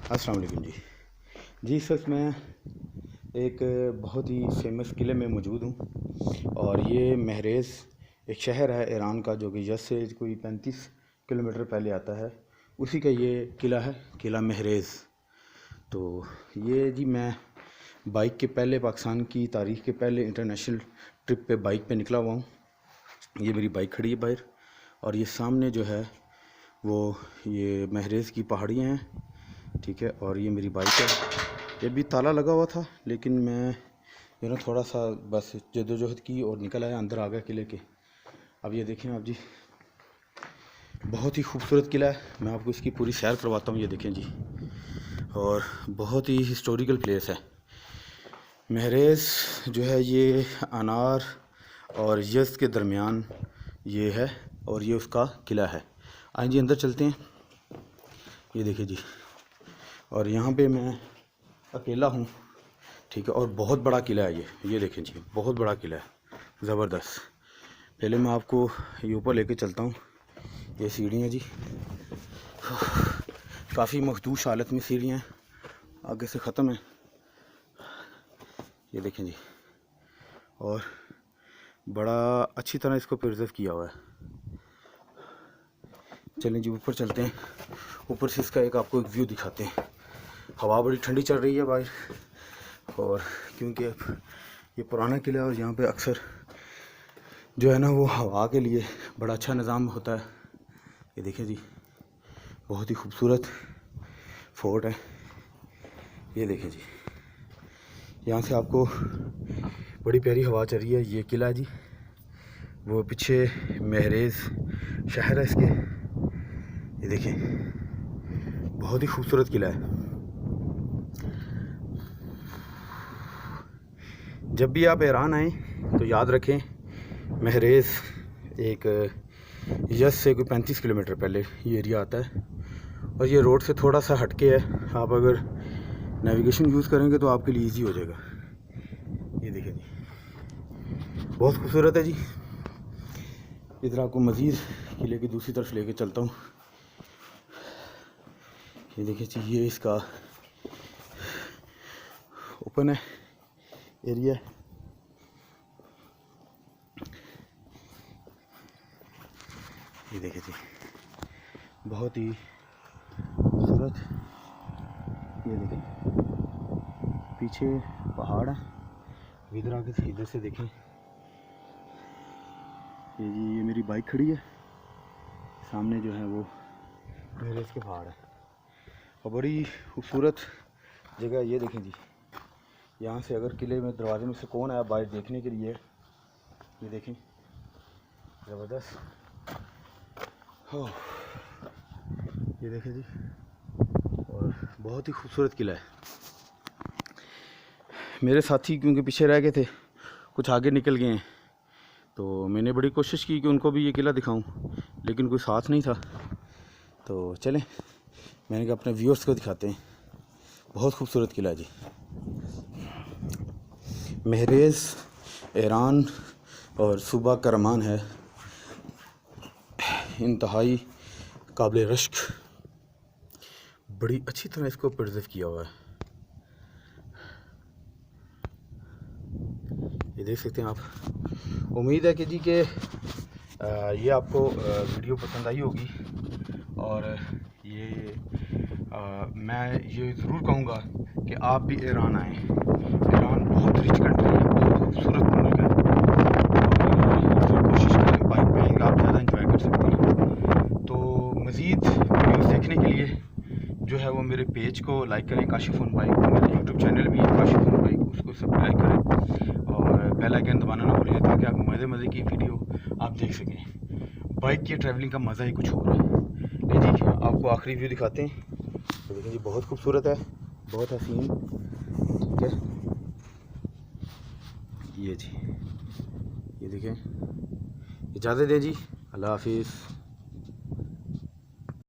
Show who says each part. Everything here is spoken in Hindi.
Speaker 1: अस्सलाम वालेकुम जी। जी इस वक्त मैं एक बहुत ही फेमस किले में मौजूद हूँ और ये महरेज़ एक शहर है ईरान का जो कि यस से कोई 35 किलोमीटर पहले आता है। उसी का ये किला है, किला महरेज़। तो ये जी मैं बाइक के पहले पाकिस्तान की तारीख़ के पहले इंटरनेशनल ट्रिप पे बाइक पे निकला हुआ हूँ। ये मेरी बाइक खड़ी है बाहर और ये सामने जो है वो ये महरेज़ की पहाड़ियाँ हैं, ठीक है। और ये मेरी बाइक है। ये भी ताला लगा हुआ था लेकिन मैं थोड़ा सा बस जद्दोजहद की और निकल आया, अंदर आ गया किले के। अब ये देखें आप जी, बहुत ही खूबसूरत किला है। मैं आपको इसकी पूरी सैर करवाता हूँ। ये देखें जी, और बहुत ही हिस्टोरिकल प्लेस है महरेज़ जो है। ये अनार और यज़ के दरमियान ये है और ये उसका किला है। आइए जी अंदर चलते हैं। ये देखिए जी, और यहाँ पे मैं अकेला हूँ, ठीक है। और बहुत बड़ा किला है ये देखें जी, बहुत बड़ा किला है, ज़बरदस्त। पहले मैं आपको ये ऊपर लेके चलता हूँ। ये सीढ़ियाँ जी, काफ़ी मखदूश हालत में सीढ़ियाँ हैं, आगे से ख़त्म है। ये देखें जी, और बड़ा अच्छी तरह इसको प्रिजर्व किया हुआ है। चलें जी ऊपर चलते हैं। ऊपर से इसका एक आपको एक व्यू दिखाते हैं। हवा बड़ी ठंडी चल रही है बाहर, और क्योंकि अब ये पुराना किला है और यहाँ पे अक्सर जो है ना वो हवा के लिए बड़ा अच्छा निज़ाम होता है। ये देखें जी, बहुत ही खूबसूरत फोर्ट है। ये देखें जी, यहाँ से आपको बड़ी प्यारी हवा चल रही है। ये किला है जी, वो पीछे महरेज़ शहर है इसके। ये देखें, बहुत ही खूबसूरत किला है। जब भी आप ईरान आएँ तो याद रखें महरेज़ एक यस से कोई 35 किलोमीटर पहले ये एरिया आता है और ये रोड से थोड़ा सा हटके है। आप अगर नेविगेशन यूज़ करेंगे तो आपके लिए इजी हो जाएगा। ये देखिए जी, बहुत खूबसूरत है जी। इधर आपको मज़ीद किले की दूसरी तरफ लेके चलता हूँ। ये देखिए जी, ये इसका ओपन है एरिया। ये देखिए जी, बहुत ही खूबसूरत। ये देखें, पीछे पहाड़ है। इधर आके इधर से देखें, ये जी ये मेरी बाइक खड़ी है। सामने जो है वो महरेज़ के पहाड़ है और बड़ी खूबसूरत जगह। ये देखें जी, यहाँ से अगर किले में दरवाजे में से कौन आया बाहर देखने के लिए, ये देखें, ज़बरदस्त हो। ये देखें जी, और बहुत ही खूबसूरत किला है। मेरे साथी क्योंकि पीछे रह गए थे, कुछ आगे निकल गए हैं, तो मैंने बड़ी कोशिश की कि उनको भी ये किला दिखाऊं, लेकिन कोई साथ नहीं था। तो चलें, मैंने कहा अपने व्यूअर्स को दिखाते हैं। बहुत खूबसूरत किला है जी। महरेज़ ईरान और सूबा करमान है, इंतहाई काबिल रश्क। बड़ी अच्छी तरह इसको प्रिजर्व किया हुआ है। ये देख सकते हैं आप। उम्मीद है कि जी के ये आपको वीडियो पसंद आई होगी। और ये मैं ये ज़रूर कहूँगा कि आप भी ईरान आएँ। ईरान बहुत रिच कंट्री है, बहुत खूबसूरत मुल्क है। और कोशिश करें बाइक पे आप ज़्यादा इंजॉय कर सकते हैं। तो मज़ीद वीडियोस देखने के लिए जो है वो मेरे पेज को लाइक करें, काशिफ़ बाइक। मेरा यूट्यूब चैनल भी है काशिफ़ बाइक, उसको सब्सक्राइब करें और बेल आइकन दबाना ना भूलिए ताकि आप मज़े मज़े की वीडियो आप देख सकें। बाइक की ट्रैवलिंग का मज़ा ही कुछ और है। ले जी आपको आखिरी व्यू दिखाते हैं। तो देखिए जी, बहुत खूबसूरत है, बहुत हसीन, ठीक है। ये जी, ये देखें। इजाज़त दें जी, अल्लाह हाफिज़।